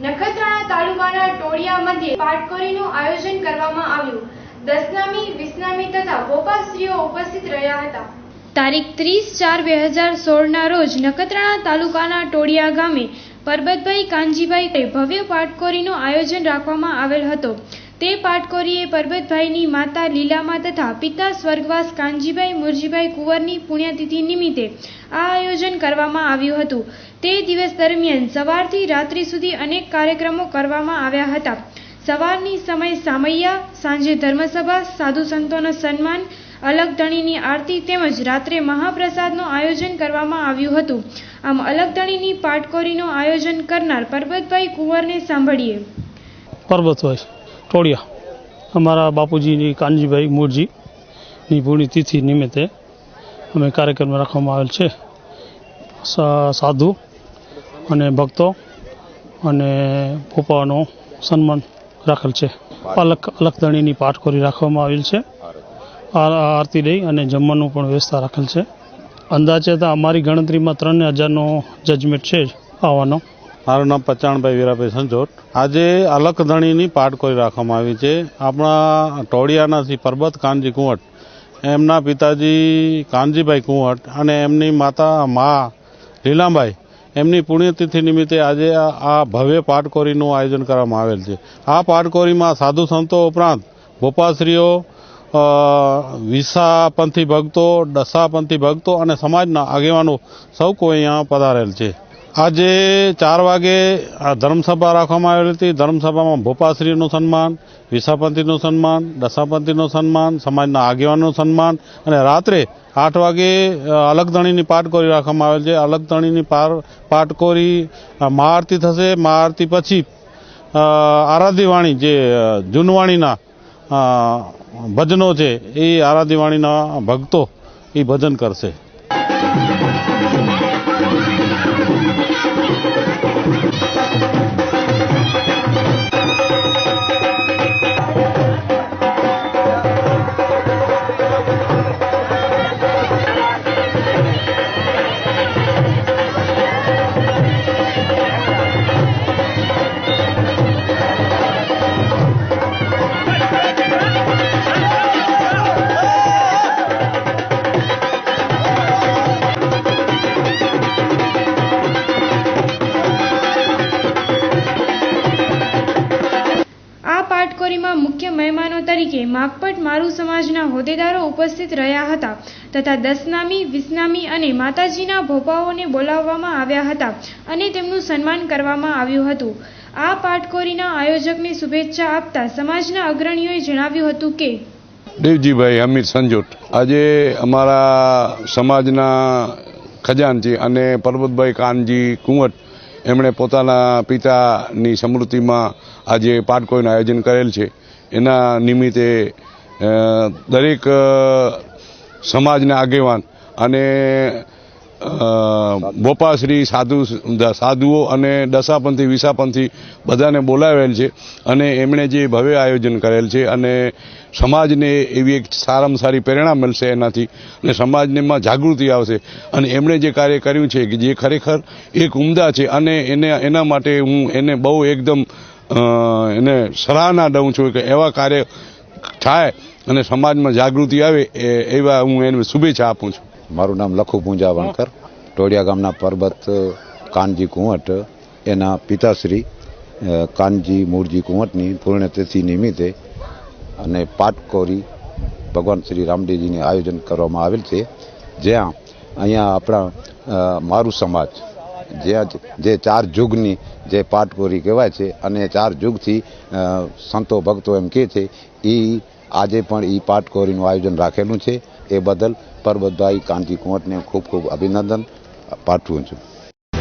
નખત્રાણા તાલુકાના ટોળિયા મધ્યે પાટકોરીનું આયોજન કરવામાં આવ્યું। દસનામી, વીસનામી તથા ગોપાશ્રીઓ ઉપસ્થિત રહ્યા હતા। તારીખ 30/4/2016ના રોજ નખત્રાણા તાલુકાના ટોળિયા ગામે પરબતભાઈ કાનજીભાઈ ભવ્ય પાટકોરીનું આયોજન રાખવામાં આવેલ હતો। તે પાટકોરીએ પરબતભાઈની માતા લીલામા તથા પિતા સ્વર્ગવાસ કાનજીભાઈ મુરજીભાઈ કુંવરની પુણ્યતિથિ નિમિત્તે આ આયોજન કરવામાં આવ્યું હતું। તે દિવસ દરમિયાન સવારથી રાત્રિ સુધી અનેક કાર્યક્રમો કરવામાં આવ્યા હતા। સવારની સમય સામૈયા, સાંજે ધર્મસભા, સાધુ સંતોના સન્માન, અલગધણીની આરતી તેમજ રાત્રે મહાપ્રસાદનું આયોજન કરવામાં આવ્યું હતું। આમ અલગધણીની પાટકોરીનું આયોજન કરનાર પરબતભાઈ કુંવરને સાંભળીએ। પરબતભાઈ ટોળિયા, અમારા બાપુજીની કાનજીભાઈ મોરજીની પુણ્યતિથિ નિમિત્તે અમે કાર્યક્રમ રાખવામાં આવેલ છે। સાધુ અને ભક્તો અને ભોપાનો સન્માન રાખેલ છે। અલગધણીની પાટકોરી રાખવામાં આવેલ છે। આરતી લઈ અને જમવાનું પણ વ્યવસ્થા રાખેલ છે। અંદાજે તો અમારી ગણતરીમાં 3000નો જજમેન્ટ છે આવવાનો। મારું નામ પચાણભાઈ વીરાભાઈ સંજોટ। આજે અલગધણીની પાટકોરી રાખવામાં આવી છે। આપણા ટોળિયાના શ્રી પરબત કાનજી કુંવટ, એમના પિતાજી કાનજીભાઈ કુંવટ અને એમની મા લીલાબાઈ, એમની પુણ્યતિથિ નિમિત્તે આજે આ ભવ્ય પાટકોરીનું આયોજન કરવામાં આવેલ છે। આ પાટકોરીમાં સાધુ સંતો ઉપરાંત ગોપાશ્રીઓ, વિસાપંથી ભક્તો, દશાપંથી ભક્તો અને સમાજના આગેવાનો સૌ કોઈ અહીંયા પધારેલ છે। આજે 4 વાગે ધર્મસભા રાખવામાં આવેલી હતી। ધર્મસભામાં ભોપાશ્રીનું સન્માન, વિસાપંથીનું સન્માન, દશાપંથીનું સન્માન, સમાજના આગેવાનનું સન્માન અને રાત્રે 8 વાગે અલગધણીની પાટકોરી રાખવામાં આવેલ છે। અલગધણીની પાટકોરી મહાઆરતી થશે। મહાઆરતી પછી આરાધ્યવાણી જે જૂનવાણીના ભજનો છે એ આરાધ્યવાણીના ભક્તો એ ભજન કરશે। પાટકોરીમાં મુખ્ય મહેમાનો તરીકે માગપટ મારુ સમાજના હોદ્દેદારો ઉપસ્થિત રહ્યા હતા તથા દસનામી, વીસનામી અને માતાજીના ભોપાઓને બોલાવવામાં આવ્યા હતા અને તેમનું સન્માન કરવામાં આવ્યું હતું। આ પાટકોરીના આયોજકને શુભેચ્છા આપતા સમાજના અગ્રણીઓએ જણાવ્યું હતું કે દેવજીભાઈ અમીર સંજોટ આજે અમારા સમાજના ખજાનચી અને પરબતભાઈ કાનજી કુંવટ એમણે પોતાના પિતાની સ્મૃતિમાં આજે પાટકોરીનું આયોજન કરેલ છે। એના નિમિત્તે દરેક સમાજના આગેવાન અને ભોપાશ્રી સાધુઓ અને દશાપંથી, વિસાપંથી બધાને બોલાવેલ છે અને એમણે જે ભવ્ય આયોજન કરેલ છે અને સમાજને એવી એક સારામાં સારી પ્રેરણા મળશે એનાથી અને સમાજમાં જાગૃતિ આવશે અને એમણે જે કાર્ય કર્યું છે કે જે ખરેખર એક ઉમદા છે અને એના માટે હું એને બહુ એકદમ એને સરાહના દઉં છું કે એવા કાર્ય થાય અને સમાજમાં જાગૃતિ આવે એવા હું એને શુભેચ્છા આપું છું। મારું નામ લખુ પૂંજા વણકર, ટોળિયા ગામના પરબત કાનજી કુંવટ એના પિતાશ્રી કાનજી મૂળજી કુંવટની પુણ્યતિથિ નિમિત્તે અને પાટકોરી ભગવાન શ્રી રામદેવજીને આયોજન કરવામાં આવેલ છે। જ્યાં અહીંયા આપણા મારુ સમાજ જે 4 યુગની જે પાટકોરી કહેવાય છે અને 4 યુગથી સંતો ભક્તો એમ કહે છે એ આજે પણ એ પાટકોરીનું આયોજન રાખેલું છે। એ બદલ પરબતભાઈ કાનજી કુંવટને ખૂબ ખૂબ અભિનંદન પાઠવું છું।